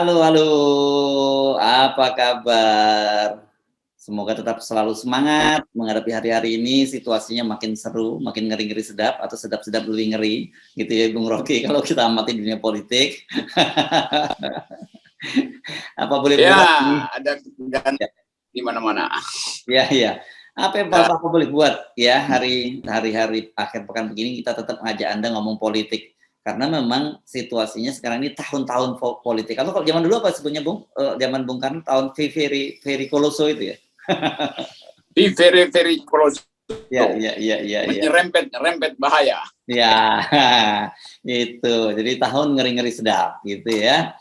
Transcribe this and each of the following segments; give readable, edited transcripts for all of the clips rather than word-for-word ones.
Halo, halo, apa kabar? Semoga tetap selalu semangat menghadapi hari-hari ini, situasinya makin seru, makin ngeri-ngeri sedap, atau sedap-sedap lebih ngeri, gitu ya Bung Rocky, kalau kita amati dunia politik. Apa boleh Ya, buat nih? ada ketegangan Ya, di mana-mana. ya, ya. Apa yang Ya, Bapak boleh buat ya hari-hari akhir pekan begini kita tetap ngajak Anda ngomong politik. Karena memang situasinya sekarang ini tahun-tahun politik. Kalau zaman dulu apa sebutnya Bung? Zaman Bung Karno tahun very very coloso itu ya. di very close Ya, ya, ya, ya, ya. menyerempet bahaya. Ya, itu. Jadi tahun ngeri-ngeri sedap gitu ya.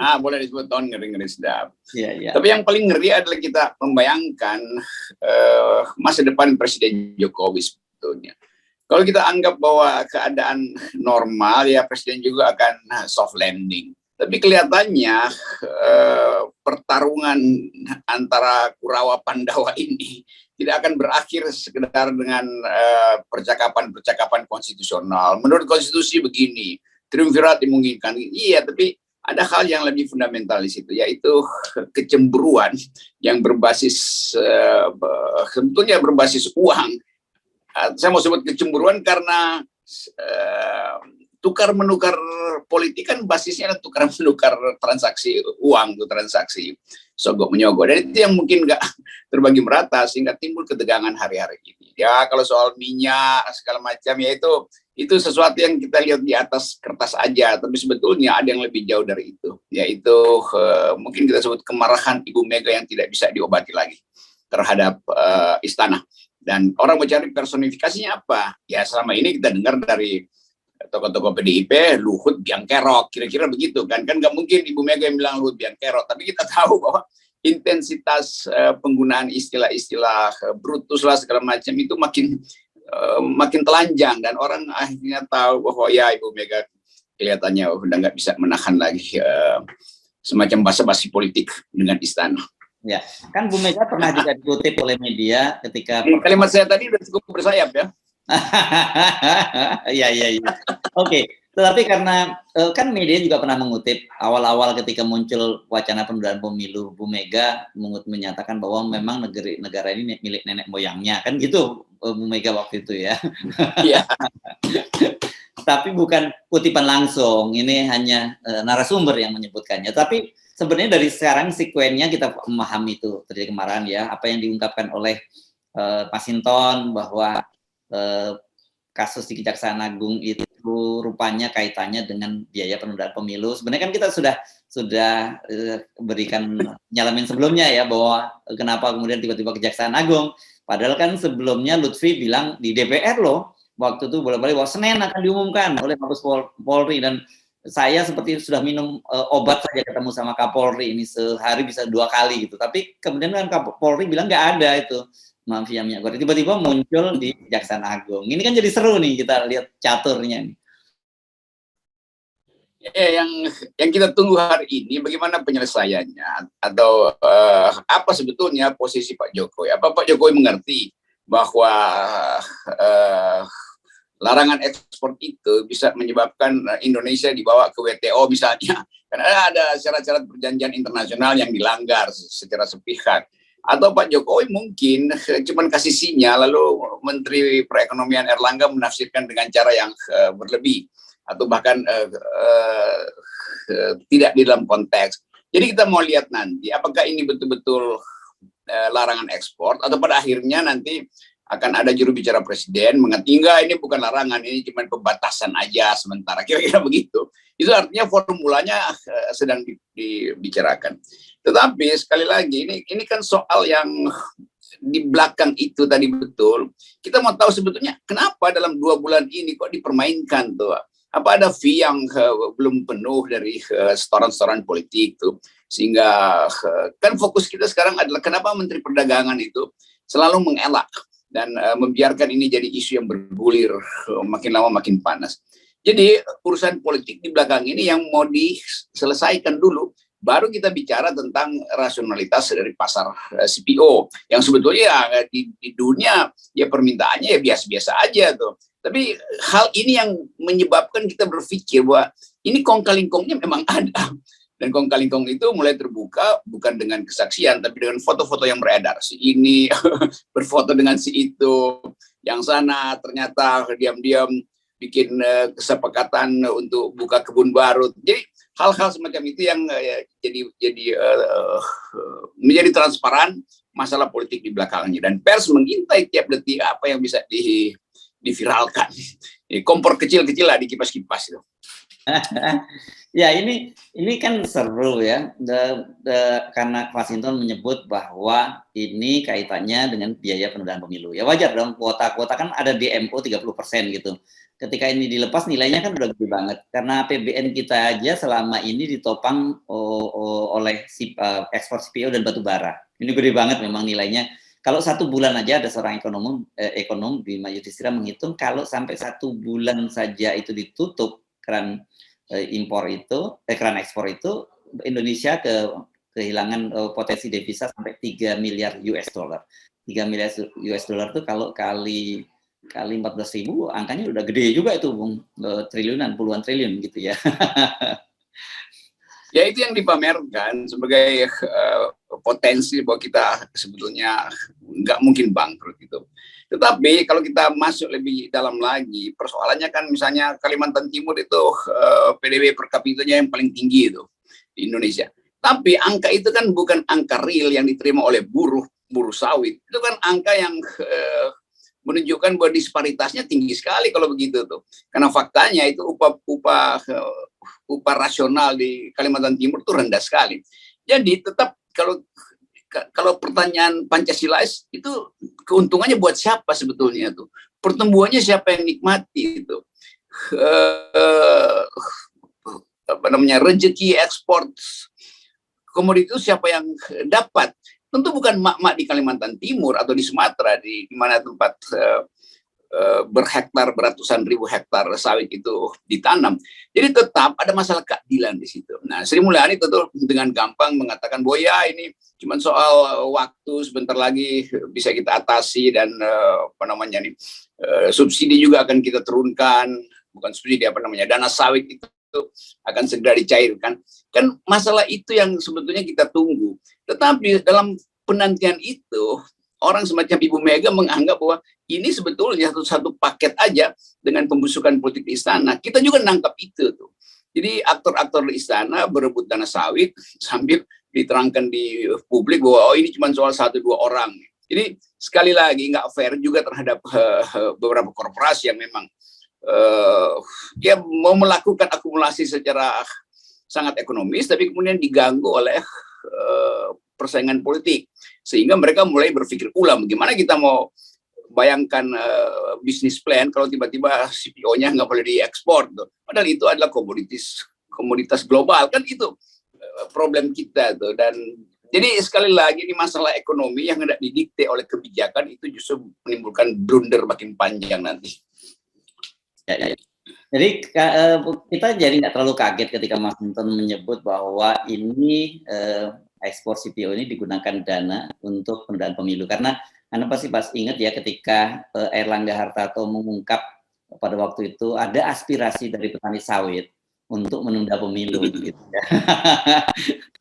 Nah, boleh disebut tahun ngeri-ngeri sedap. Ya, ya. Tapi yang paling ngeri adalah kita membayangkan masa depan Presiden Jokowi sebetulnya. Kalau kita anggap bahwa keadaan normal, ya Presiden juga akan soft landing. Tapi kelihatannya pertarungan antara Kurawa Pandawa ini tidak akan berakhir sekedar dengan percakapan-percakapan konstitusional. Menurut konstitusi begini, triumvirat dimungkinkan. Iya, tapi ada hal yang lebih fundamental di situ, yaitu kecemburuan yang berbasis sebetulnya berbasis uang. Saya mau sebut kecemburuan karena tukar menukar politik kan basisnya adalah tukar menukar transaksi uang, tuh transaksi sogok menyogok, dan itu yang mungkin nggak terbagi merata sehingga timbul ketegangan hari-hari ini. Ya kalau soal minyak segala macam, ya itu sesuatu yang kita lihat di atas kertas aja, tapi sebetulnya ada yang lebih jauh dari itu, yaitu mungkin kita sebut kemarahan Ibu Mega yang tidak bisa diobati lagi terhadap istana. Dan orang mencari personifikasinya apa? Ya selama ini kita dengar dari tokoh-tokoh PDIP, Luhut biang kerok, kira-kira begitu kan? Kan nggak mungkin Ibu Mega yang bilang Luhut biang kerok, tapi kita tahu bahwa intensitas penggunaan istilah-istilah brutus lah segala macam itu makin telanjang, dan orang akhirnya tahu bahwa ya Ibu Mega kelihatannya udah nggak bisa menahan lagi semacam basa-basi politik dengan istana. Ya, kan Bu Mega pernah juga dikutip oleh media ketika kalimat saya tadi udah cukup bersayap ya. Iya, iya, iya. Oke, tetapi karena kan media juga pernah mengutip awal-awal ketika muncul wacana penundaan pemilu, Bu Mega menyatakan bahwa memang negara ini milik nenek moyangnya, kan gitu Bu Mega waktu itu ya. Iya. Tapi bukan kutipan langsung, ini hanya narasumber yang menyebutkannya. Tapi sebenarnya dari sekarang sekuennya kita memahami itu terjadi kemarahan ya, apa yang diungkapkan oleh Masinton bahwa kasus di Kejaksaan Agung itu rupanya kaitannya dengan biaya penundaan pemilu. Sebenarnya kan kita sudah berikan nyalamin sebelumnya ya, bahwa kenapa kemudian tiba-tiba Kejaksaan Agung, padahal kan sebelumnya Lutfi bilang di DPR loh, waktu itu bolak-balik bahwa Senin akan diumumkan oleh Mabes Polri, dan saya seperti sudah minum obat saja ketemu sama Kapolri ini sehari bisa 2 kali gitu. Tapi kemudian kan Kapolri bilang nggak ada itu mafia minyak goreng, tiba-tiba muncul di Kejaksaan Agung. Ini kan jadi seru nih kita lihat caturnya nih. Yang kita tunggu hari ini bagaimana penyelesaiannya, atau apa sebetulnya posisi Pak Jokowi? Apa Pak Jokowi mengerti bahwa larangan ekspor itu bisa menyebabkan Indonesia dibawa ke WTO misalnya, karena ada syarat-syarat perjanjian internasional yang dilanggar secara sepihak. Atau Pak Jokowi mungkin cuma kasih sinyal, lalu Menteri Perekonomian Erlangga menafsirkan dengan cara yang berlebih, atau bahkan tidak di dalam konteks. Jadi kita mau lihat nanti apakah ini betul-betul larangan ekspor, atau pada akhirnya nanti akan ada juru bicara presiden mengatakan enggak, ini bukan larangan, ini cuma pembatasan aja sementara, kira-kira begitu. Itu artinya formulanya sedang dibicarakan. Tetapi sekali lagi ini kan soal yang di belakang itu tadi betul. Kita mau tahu sebetulnya kenapa dalam 2 bulan ini kok dipermainkan tuh. Apa ada fee yang belum penuh dari setoran-setoran politik tuh, sehingga kan fokus kita sekarang adalah kenapa Menteri Perdagangan itu selalu mengelak dan membiarkan ini jadi isu yang bergulir makin lama makin panas. Jadi urusan politik di belakang ini yang mau diselesaikan dulu, baru kita bicara tentang rasionalitas dari pasar CPO yang sebetulnya di dunia ya permintaannya ya biasa-biasa aja tuh. Tapi hal ini yang menyebabkan kita berpikir bahwa ini kong-kali-kongnya memang ada. Dan kong-kali-kong itu mulai terbuka bukan dengan kesaksian, tapi dengan foto-foto yang beredar. Si ini berfoto dengan si itu, yang sana ternyata diam-diam bikin kesepakatan untuk buka kebun baru. Jadi hal-hal semacam itu yang menjadi transparan masalah politik di belakangnya. Dan pers mengintai tiap detik apa yang bisa diviralkan. Kompor kecil-kecil lah, dikipas-kipas itu. Ya, ini kan seru ya, karena Washington menyebut bahwa ini kaitannya dengan biaya penundaan pemilu. Ya wajar dong, kuota kan ada DMO 30% gitu. Ketika ini dilepas nilainya kan udah gede banget, karena APBN kita aja selama ini ditopang oleh ekspor CPO dan batu bara. Ini gede banget memang nilainya. Kalau 1 bulan aja ada seorang ekonom di Yudhistira menghitung, kalau sampai 1 bulan saja itu ditutup keran keran ekspor itu, Indonesia kehilangan potensi devisa sampai 3 miliar US dollar. 3 miliar US dollar itu kalau kali 14.000, angkanya udah gede juga itu, Bung. Triliunan, puluhan triliun gitu ya. Ya itu yang dipamerkan sebagai potensi bahwa kita sebetulnya nggak mungkin bangkrut gitu. Tetapi kalau kita masuk lebih dalam lagi, persoalannya kan misalnya Kalimantan Timur itu PDB per kapitanya yang paling tinggi itu di Indonesia. Tapi angka itu kan bukan angka real yang diterima oleh buruh sawit. Itu kan angka yang menunjukkan bahwa disparitasnya tinggi sekali kalau begitu tuh. Karena faktanya itu upah rasional di Kalimantan Timur itu rendah sekali. Jadi tetap kalau pertanyaan Pancasilais itu keuntungannya buat siapa sebetulnya tuh? Pertumbuhannya siapa yang nikmati itu? Rezeki ekspor komoditas siapa yang dapat? Tentu bukan mak-mak di Kalimantan Timur atau di Sumatera di mana tempat beratusan ribu hektar sawit itu ditanam. Jadi tetap ada masalah keadilan di situ. Nah, Sri Mulyani tentu dengan gampang mengatakan bahwa ya ini cuma soal waktu, sebentar lagi bisa kita atasi dan subsidi juga akan kita turunkan, bukan subsidi dana sawit itu akan segera dicairkan. Kan masalah itu yang sebetulnya kita tunggu. Tetapi dalam penantian itu orang semacam Ibu Mega menganggap bahwa ini sebetulnya satu paket aja dengan pembusukan politik di istana. Kita juga nangkap itu tuh. Jadi aktor-aktor di istana berebut dana sawit sambil diterangkan di publik bahwa ini cuma soal 1-2 orang. Jadi sekali lagi nggak fair juga terhadap beberapa korporasi yang memang dia mau melakukan akumulasi secara sangat ekonomis, tapi kemudian diganggu oleh persaingan politik, sehingga mereka mulai berpikir ulang bagaimana kita mau bayangkan bisnis plan kalau tiba-tiba CPO-nya nggak boleh diekspor, padahal itu adalah komoditas global, kan itu problem kita tuh. Dan jadi sekali lagi ini masalah ekonomi yang hendak didikte oleh kebijakan itu justru menimbulkan blunder makin panjang nanti. Ya. Jadi kita jadi nggak terlalu kaget ketika Mas Hinton menyebut bahwa ini ekspor CPO ini digunakan dana untuk penundaan pemilu, karena Anda pasti ingat ya ketika Airlangga Hartarto mengungkap pada waktu itu ada aspirasi dari petani sawit untuk menunda pemilu gitu ya.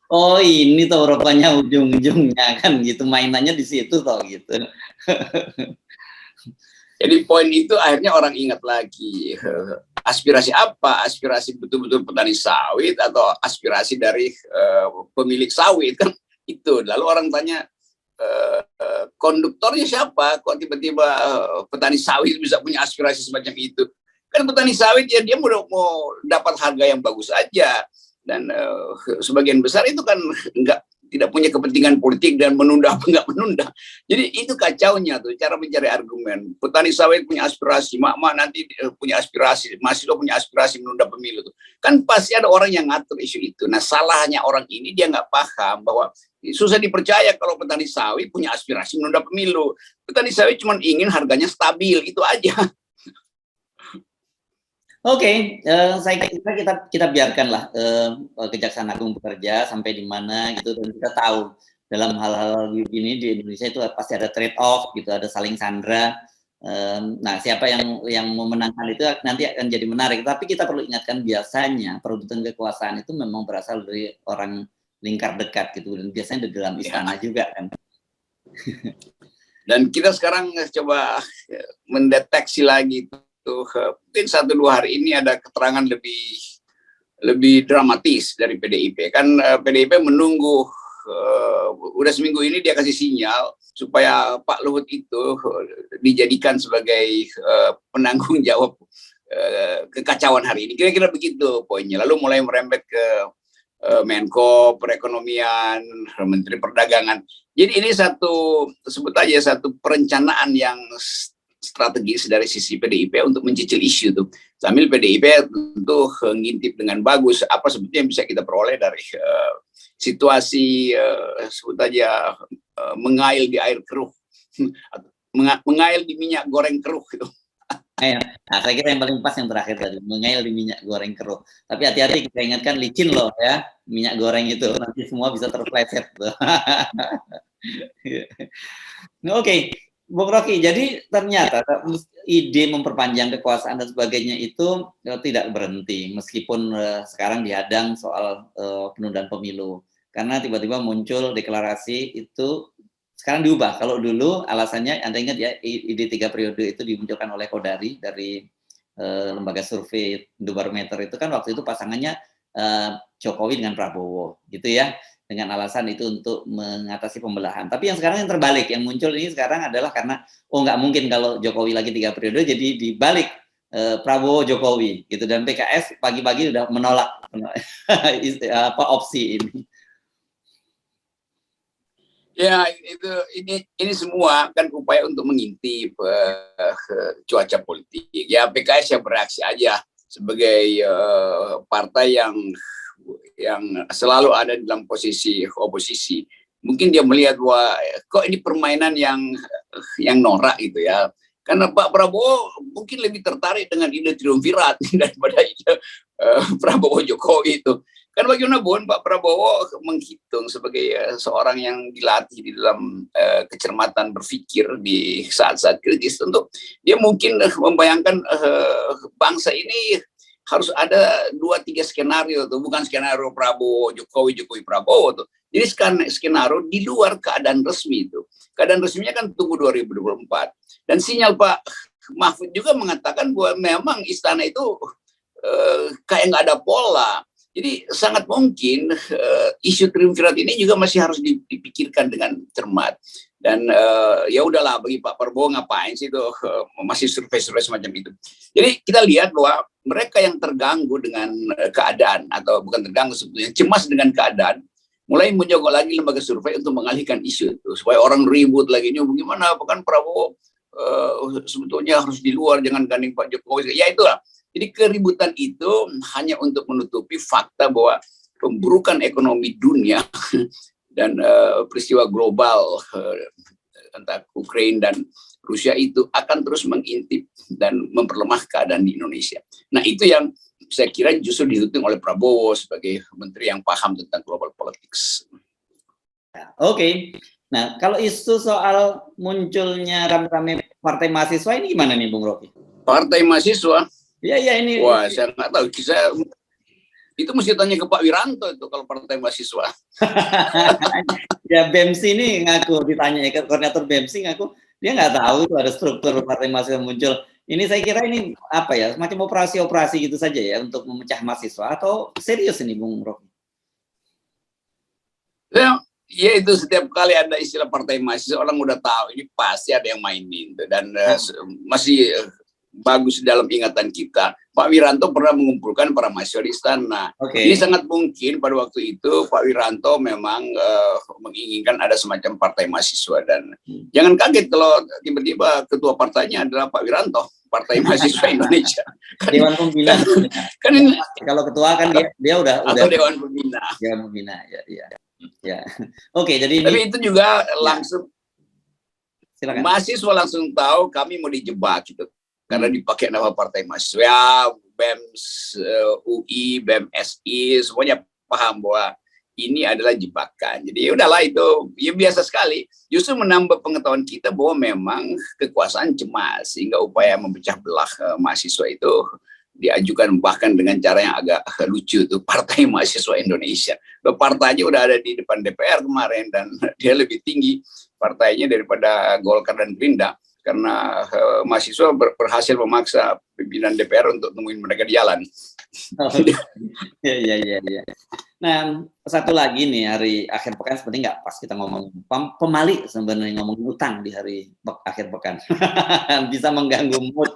Oh ini tuh rupanya ujung-ujungnya kan gitu, mainannya di situ toh gitu. Jadi poin itu akhirnya orang ingat lagi aspirasi apa? Aspirasi betul-betul petani sawit atau aspirasi dari pemilik sawit kan itu. Lalu orang tanya konduktornya siapa? Kok tiba-tiba petani sawit bisa punya aspirasi semacam itu? Kan petani sawit ya dia mau dapat harga yang bagus aja, dan sebagian besar itu kan tidak punya kepentingan politik dan menunda apa nggak menunda. Jadi itu kacaunya tuh cara mencari argumen. Petani sawit punya aspirasi, mak-mak nanti punya aspirasi, mahasiswa punya aspirasi menunda pemilu tuh. Kan pasti ada orang yang ngatur isu itu. Nah salahnya orang ini dia nggak paham bahwa susah dipercaya kalau petani sawit punya aspirasi menunda pemilu. Petani sawit cuma ingin harganya stabil, itu aja. Oke, saya kira kita biarkanlah Kejaksaan Agung bekerja sampai di mana gitu, dan kita tahu dalam hal-hal begini di Indonesia itu pasti ada trade off gitu, ada saling sandra. Nah, siapa yang memenangkan itu nanti akan jadi menarik. Tapi kita perlu ingatkan biasanya perebutan kekuasaan itu memang berasal dari orang lingkar dekat gitu, dan biasanya di dalam istana juga kan. Dan kita sekarang coba mendeteksi lagi tuh, mungkin 1-2 hari ini ada keterangan lebih dramatis dari PDIP. Kan PDIP menunggu, udah seminggu ini dia kasih sinyal supaya Pak Luhut itu dijadikan sebagai penanggung jawab kekacauan hari ini. Kira-kira begitu poinnya. Lalu mulai merembet ke Menko Perekonomian, Menteri Perdagangan. Jadi ini sebut aja satu perencanaan yang strategis dari sisi PDIP untuk mencicil isu tuh. Sambil PDIP tentu ngintip dengan bagus apa sebetulnya yang bisa kita peroleh dari situasi sebut aja mengail di air keruh, mengail di minyak goreng keruh gitu. Nah, saya kira yang paling pas yang terakhir tadi, mengail di minyak goreng keruh. Tapi hati-hati, kita ingatkan licin loh ya, minyak goreng itu nanti semua bisa terpleset. Oke, Bung Rocky, jadi ternyata ide memperpanjang kekuasaan dan sebagainya itu tidak berhenti, meskipun sekarang dihadang soal penundaan pemilu. Karena tiba-tiba muncul deklarasi itu, sekarang diubah. Kalau dulu alasannya, Anda ingat ya, ide 3 periode itu dimunculkan oleh Kodari dari lembaga survei Indobarometer itu kan waktu itu pasangannya Jokowi dengan Prabowo, gitu ya, dengan alasan itu untuk mengatasi pembelahan. Tapi yang sekarang yang terbalik, yang muncul ini sekarang adalah karena nggak mungkin kalau Jokowi lagi 3 periode, jadi dibalik Prabowo Jokowi gitu, dan PKS pagi-pagi udah menolak opsi ini. Ya, ini semua kan upaya untuk mengintip cuaca politik. Ya, PKS yang bereaksi aja sebagai partai yang selalu ada dalam posisi oposisi. Mungkin dia melihat bahwa kok ini permainan yang norak gitu ya. Karena Pak Prabowo mungkin lebih tertarik dengan ide triumvirat daripada ide Prabowo Jokowi itu. Kan bagaimanapun Pak Prabowo menghitung sebagai seorang yang dilatih di dalam kecermatan berpikir di saat-saat kritis, tentu dia mungkin membayangkan bangsa ini harus ada 2-3 skenario tuh, bukan skenario Prabowo Jokowi, Jokowi Prabowo tuh. Jadi skenario di luar keadaan resmi itu. Keadaan resminya kan tunggu 2024. Dan sinyal Pak Mahfud juga mengatakan bahwa memang istana itu kayak nggak ada pola. Jadi sangat mungkin isu triumvirat ini juga masih harus dipikirkan dengan cermat. Dan ya udahlah, bagi Pak Prabowo ngapain sih itu masih survei-survei semacam itu. Jadi kita lihat bahwa mereka yang terganggu dengan keadaan, atau bukan terganggu sebetulnya, cemas dengan keadaan, mulai menjogok lagi lembaga survei untuk mengalihkan isu itu supaya orang ribut lagi, ini bagaimana, bukan Prabowo sebetulnya harus di luar, jangan ganding Pak Jokowi. Ya itulah. Jadi keributan itu hanya untuk menutupi fakta bahwa pemburukan ekonomi dunia dan peristiwa global antara Ukraina dan Rusia itu akan terus mengintip dan memperlemah keadaan di Indonesia. Nah, itu yang saya kira justru dihitung oleh Prabowo sebagai menteri yang paham tentang global politics. Oke. Nah, kalau isu soal munculnya rame-rame partai mahasiswa ini gimana nih, Bung Rocky? Partai mahasiswa? Iya, ini. Wah, saya nggak tahu. Itu mesti tanya ke Pak Wiranto itu kalau partai mahasiswa. Ya, BEMSI ini ngaku, ditanya ke koordinator BEMSI ngaku dia nggak tahu itu ada struktur partai mahasiswa muncul. Ini saya kira ini apa ya, semacam operasi-operasi gitu saja ya untuk memecah mahasiswa, atau serius ini, Bung Rocky? Ya itu setiap kali ada istilah partai mahasiswa orang udah tahu ini pasti ada yang mainin, dan masih bagus dalam ingatan kita. Pak Wiranto pernah mengumpulkan para mahasiswa di istana. Ini sangat mungkin pada waktu itu Pak Wiranto memang menginginkan ada semacam partai mahasiswa, dan jangan kaget kalau tiba-tiba ketua partainya adalah Pak Wiranto, Partai Mahasiswa Indonesia. Dewan Pembina. Kan ini, kalau ketua kan dia udah Dewan Pembina. Dewan Pembina, ya. Oke, jadi ini. Tapi itu juga langsung. Silakan. Mahasiswa langsung tahu kami mau dijebak gitu. Karena dipakai nama partai mahasiswa, BEMS, UI, BEMSI, semuanya paham bahwa ini adalah jebakan. Jadi ya udahlah, itu ya biasa sekali. Justru menambah pengetahuan kita bahwa memang kekuasaan cemas, sehingga upaya memecah belah mahasiswa itu diajukan bahkan dengan cara yang agak lucu tuh, Partai Mahasiswa Indonesia. Partainya udah ada di depan DPR kemarin dan dia lebih tinggi partainya daripada Golkar dan Gerindra karena mahasiswa berhasil memaksa pimpinan DPR untuk nemuin mereka di jalan. Oh, iya. Nah, satu lagi nih, hari akhir pekan sebenarnya nggak pas kita ngomong pemali, sebenarnya ngomong utang di hari akhir pekan. Bisa mengganggu mood.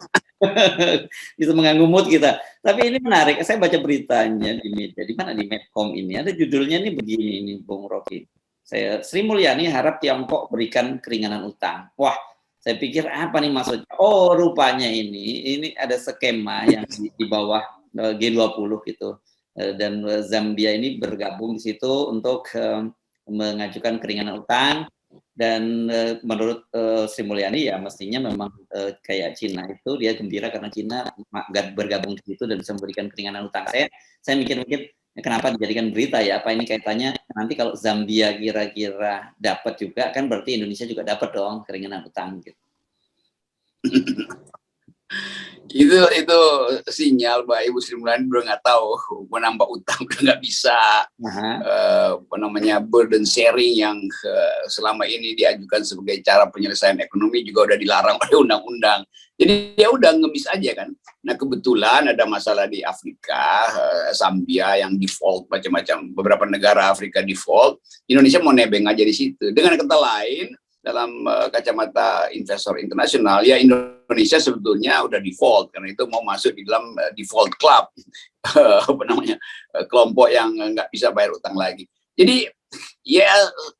Bisa mengganggu mood kita. Tapi ini menarik, saya baca beritanya di media, di mana, di Medcom ini, ada judulnya nih begini, ini Bung Rocky. Sri Mulyani harap Tiongkok berikan keringanan utang. Wah, saya pikir apa nih maksudnya? Oh, rupanya ini ada skema yang di bawah G20 gitu. Dan Zambia ini bergabung di situ untuk mengajukan keringanan utang. Dan menurut Sri Mulyani ya mestinya memang kayak Cina itu dia gembira karena Cina bergabung di situ dan bisa memberikan keringanan utang. Saya mikir-mikir kenapa dijadikan berita ya, apa ini kaitannya nanti kalau Zambia kira-kira dapat juga kan berarti Indonesia juga dapat dong keringanan utang gitu. Itu sinyal bahwa Ibu Sri Mulyani udah nggak tahu menambah utang, udah nggak bisa burden sharing yang selama ini diajukan sebagai cara penyelesaian ekonomi juga udah dilarang oleh undang-undang. Jadi dia udah ngemis aja kan. Nah kebetulan ada masalah di Afrika, Zambia yang default macam-macam, beberapa negara Afrika default, Indonesia mau nebeng aja di situ. Dengan kata lain, dalam kacamata investor internasional, ya Indonesia sebetulnya udah default karena itu mau masuk di dalam default club, kelompok yang nggak bisa bayar utang lagi. Jadi ya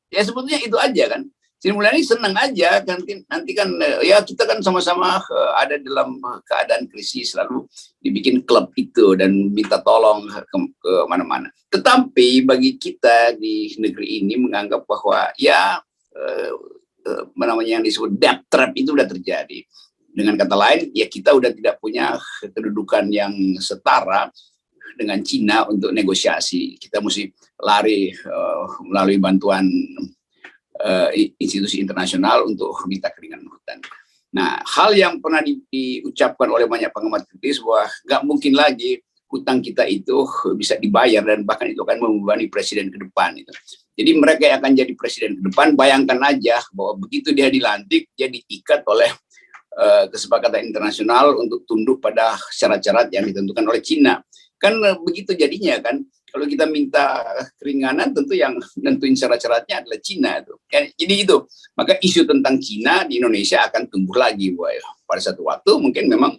sebetulnya itu aja kan. Sri Mulyani senang aja kan, nanti kan ya kita kan sama-sama ada dalam keadaan krisis, lalu dibikin klub itu dan minta tolong ke mana-mana. Tetapi bagi kita di negeri ini menganggap bahwa ya yang disebut debt trap itu udah terjadi. Dengan kata lain, ya kita udah tidak punya kedudukan yang setara dengan Cina untuk negosiasi. Kita mesti lari melalui bantuan institusi internasional untuk minta keringanan utang. Nah, hal yang pernah diucapkan oleh banyak pengamat kritis bahwa nggak mungkin lagi hutang kita itu bisa dibayar dan bahkan itu akan membebani presiden ke depan itu. Jadi mereka yang akan jadi presiden ke depan, bayangkan aja bahwa begitu dia dilantik, dia diikat oleh kesepakatan internasional untuk tunduk pada syarat-syarat yang ditentukan oleh Cina. Kan begitu jadinya kan, kalau kita minta keringanan tentu yang nentuin syarat-syaratnya adalah Cina itu. Jadi itu, maka isu tentang Cina di Indonesia akan tumbuh lagi. Pada satu waktu mungkin memang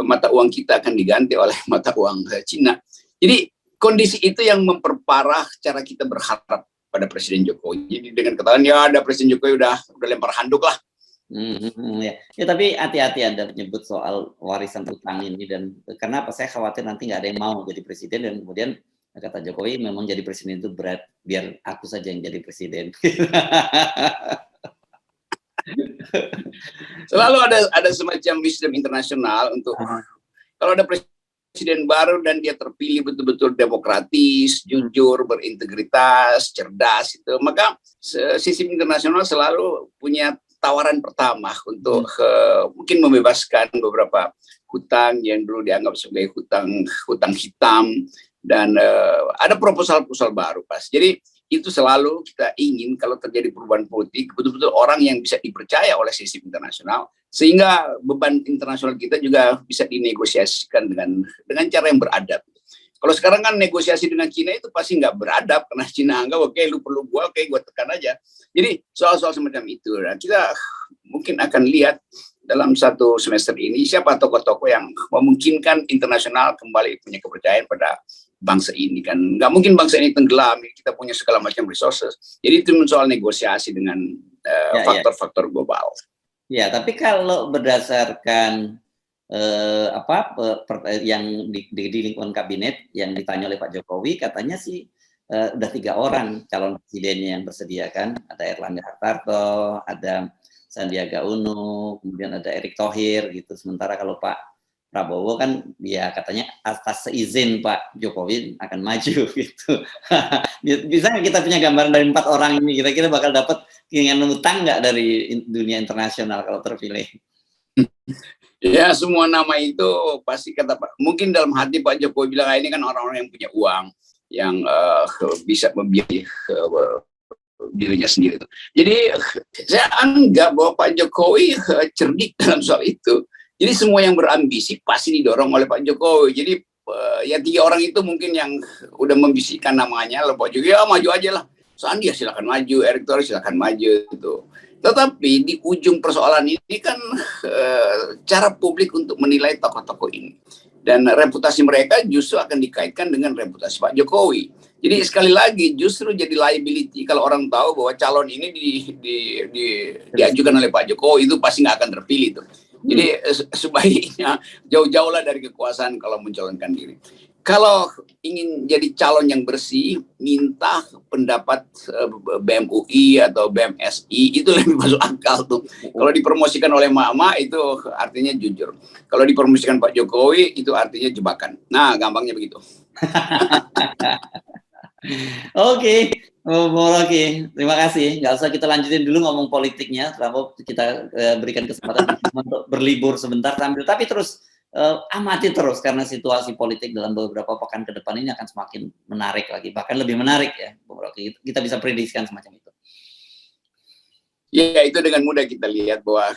mata uang kita akan diganti oleh mata uang Cina. Jadi kondisi itu yang memperparah cara kita berharap pada Presiden Jokowi. Jadi dengan katakan ya ada Presiden Jokowi udah lempar handuk lah. Ya, tapi hati-hati Anda menyebut soal warisan utang ini, dan kenapa saya khawatir nanti nggak ada yang mau jadi presiden dan kemudian kata Jokowi memang jadi presiden itu berat, biar aku saja yang jadi presiden. Selalu ada semacam wisdom internasional untuk kalau ada presiden baru dan dia terpilih betul-betul demokratis, jujur, berintegritas, cerdas itu, maka sistem internasional selalu punya tawaran pertama untuk mungkin membebaskan beberapa hutang yang dulu dianggap sebagai hutang hitam, dan ada proposal-proposal baru pas. Jadi itu selalu kita ingin kalau terjadi perubahan politik betul-betul orang yang bisa dipercaya oleh sistem internasional, sehingga beban internasional kita juga bisa dinegosiasikan dengan cara yang beradab. Kalau sekarang kan negosiasi dengan Cina itu pasti nggak beradab, karena Cina anggap oke, lu perlu gua, oke, gua tekan aja. Jadi soal-soal semacam itu, nah, kita mungkin akan lihat dalam satu semester ini siapa tokoh-tokoh yang memungkinkan internasional kembali punya kepercayaan pada bangsa ini. Kan nggak mungkin bangsa ini tenggelam, kita punya segala macam resources. Jadi itu soal negosiasi dengan faktor-faktor global. Ya, tapi kalau berdasarkan yang di lingkungan kabinet yang ditanya oleh Pak Jokowi, katanya sih udah 3 orang calon presidennya yang bersedia kan, ada Erlangga Hartarto, ada Sandiaga Uno, kemudian ada Erick Thohir gitu. Sementara kalau Pak Prabowo kan dia katanya atas seizin Pak Jokowi akan maju gitu. Bisa nggak kita punya gambaran dari 4 orang ini kira-kira bakal dapat keinginan utang nggak dari dunia internasional kalau terpilih? Ya, semua nama itu pasti kata Pak. Mungkin dalam hati Pak Jokowi bilang ini kan orang-orang yang punya uang, yang bisa membiayai dirinya sendiri. Jadi saya anggap bahwa Pak Jokowi cerdik dalam soal itu. Jadi semua yang berambisi pasti didorong oleh Pak Jokowi. Jadi ya 3 orang itu mungkin yang udah membisikkan namanya, lalu Pak Jokowi ya maju aja lah. Sandi ya silakan maju, Erick Thohir silakan maju gitu. Tetapi di ujung persoalan ini kan cara publik untuk menilai tokoh-tokoh ini. Dan reputasi mereka justru akan dikaitkan dengan reputasi Pak Jokowi. Jadi sekali lagi justru jadi liability kalau orang tahu bahwa calon ini diajukan oleh Pak Jokowi itu pasti nggak akan terpilih tuh. Jadi sebaiknya jauh-jauh lah dari kekuasaan kalau mencalonkan diri. Kalau ingin jadi calon yang bersih, minta pendapat BEM UI atau BEM SI, itu lebih masuk akal tuh. Kalau dipromosikan oleh Mama itu artinya jujur. Kalau dipromosikan Pak Jokowi itu artinya jebakan. Nah, gampangnya begitu. Oke, Rocky, terima kasih. Nggak usah kita lanjutin dulu ngomong politiknya, terlalu kita berikan kesempatan untuk berlibur sebentar sambil, tapi terus amati terus karena situasi politik dalam beberapa pekan ke depan ini akan semakin menarik lagi, bahkan lebih menarik ya, Bung Rocky. Kita bisa prediksikan semacam itu. Ya, itu dengan mudah kita lihat bahwa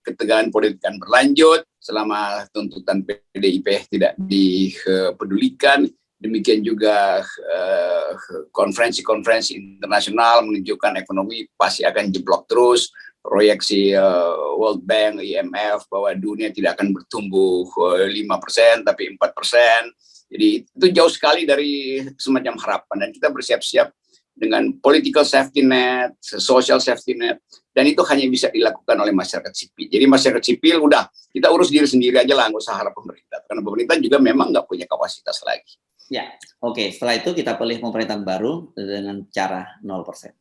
ketegangan politik akan berlanjut selama tuntutan PDIP tidak dipedulikan. Demikian juga konferensi-konferensi internasional menunjukkan ekonomi pasti akan jeblok terus. Proyeksi World Bank, IMF bahwa dunia tidak akan bertumbuh 5% tapi 4%. Jadi itu jauh sekali dari semacam harapan, dan kita bersiap-siap dengan political safety net, social safety net, dan itu hanya bisa dilakukan oleh masyarakat sipil. Jadi masyarakat sipil udah kita urus diri sendiri aja lah, nggak usah harap pemerintah, karena pemerintah juga memang nggak punya kapasitas lagi. Ya, oke. Setelah itu kita pilih pemerintahan baru dengan cara 0%.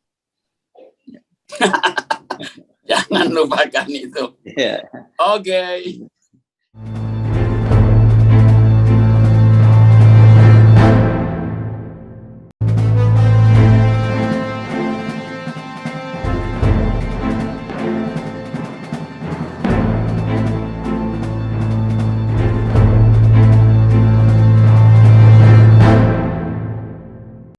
Jangan lupakan itu. Yeah. Oke.